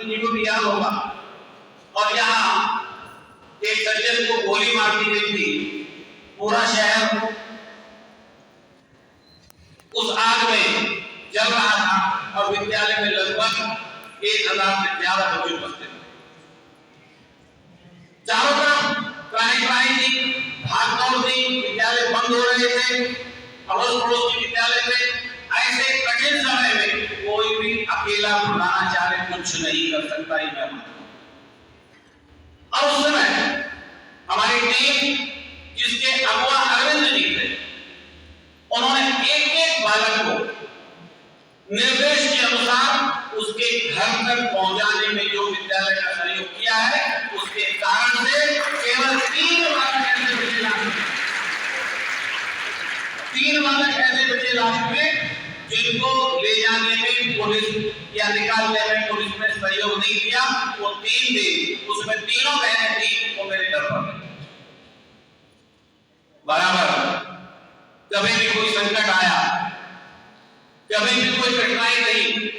जी को भी याद होगा। और यहाँ एक सज्जन को गोली मार दी गई थी, पूरा शहर उस आग में जल रहा था और विद्यालय में लगभग 1000 से ज्यादा बच्चे उपस्थित थे। चारों तरफ क्राई थी, भाग दौड़ थी, विद्यालय बंद हो रहे थे, अड़ोस पड़ोस के विद्यालय में। ऐसे कठिन समय में कोई भी अकेला प्रधानाचार्य कुछ नहीं कर सकता ही मैं मानता हूं। और उस समय हमारी टीम जिसके अगुवा अरविंद जी थे, उन्होंने एक एक बालक को निर्देश के अनुसार उसके घर तक पहुंचाने में जो विद्यालय का सहयोग किया है, उसके कारण से केवल 3 बालक ऐसे बचे लास्ट में, 3 बालक ऐसे बचे लास्ट में जिनको ले जाने में पुलिस या निकालने में पुलिस ने सहयोग नहीं किया। वो 3 दिन, उसमें तीनों बहनें थी, वो मेरे घर पर बराबर। कभी भी कोई संकट आया, कभी भी कोई कठिनाई रही,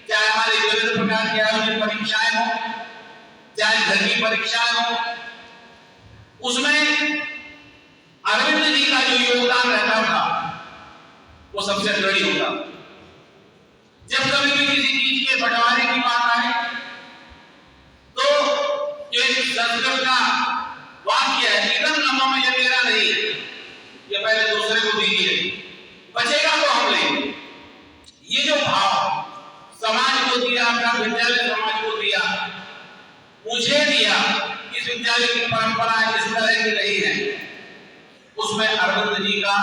चाहे हमारी विभिन्न प्रकार की आयोजित परीक्षाएं हो, चाहे घर की परीक्षाएं हो, उसमें अरविंद जी का जो योगदान रहता था वो सबसे अग्रणी होता। जब कभी भी किसी चीज के बंटवारे की बात आए तो जो एक संस्कृत का वाक्य है, इदम न मम, ये मेरा नहीं, ये पहले दूसरे को दीजिए, बचेगा तो हम लेंगे। ये जो भाव समाज को दिया, अपना विद्यालय समाज को दिया, मुझे दिया, इस विद्यालय की परंपरा इस तरह की रही है, उसमें अरविंद जी का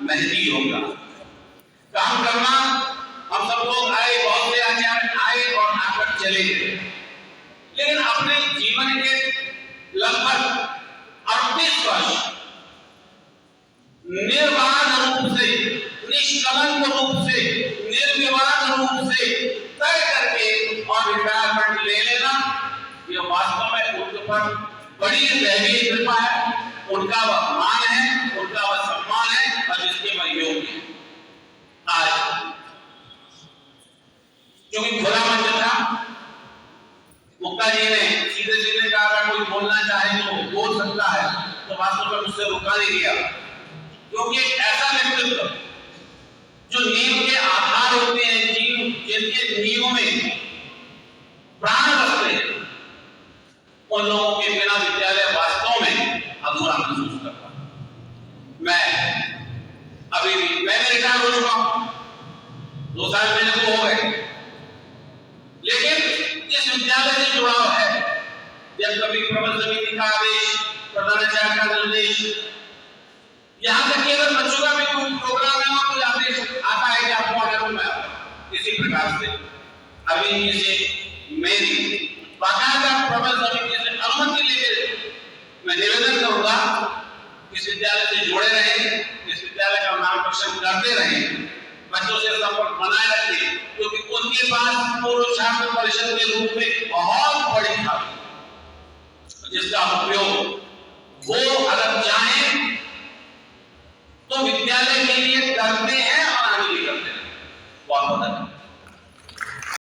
महती होगा। काम करना, हम सब लोग आए, बहुत से आचार्य आए और आकर चले गए, लेकिन अपने जीवन के लगभग 38 वर्ष निर्बाध रूप से, निष्कलंक रूप से, निर्विवाद रूप से तय करके और रिटायरमेंट ले लेना, ये वास्तव में उनके पर बड़ी दैवीय कृपा है, उनका वह मान है, उनका वह सम्मान है और जिसके वह योग्य है। आज क्योंकि खुला मंच था, मुक्ता जी ने सीधे सीधे कहा अगर कोई बोलना चाहे तो बोल सकता है, तो वास्तव में मुझसे रोका नहीं गया, क्योंकि एक ऐसा व्यक्तित्व जो नींव के आधार होते हैं, जिनके नींव में प्राण बसते हैं, उन लोगों के बिना विद्यालय वास्तव में अधूरा महसूस करता। मैं अभी भी, मैं रिटायर हो चुका हूं, 2 साल मेरे को हो गए, लेकिन इस विद्यालय से जुड़ाव है। जब कभी प्रबंध समिति का आदेश, प्रधानाचार्य का निर्देश, यहाँ तक कि अगर बच्चों का भी कोई प्रोग्राम है और कोई आदेश आता है कि आपको आना, तो मैं आता। इसी प्रकार से अभी से मेरी बाकायदा प्रबंध समिति से अनुमति लेकर मैं निवेदन करूंगा, इस विद्यालय से जुड़े रहें, इस विद्यालय का मार्गदर्शन करते रहें, बच्चों से संपर्क बनाए रखें, क्योंकि उनके पास पूर्व छात्र परिषद के रूप में बहुत बड़ी खामी, जिसका उपयोग वो अगर चाहें तो विद्यालय के लिए करते हैं और आगे भी करते हैं। बहुत बहुत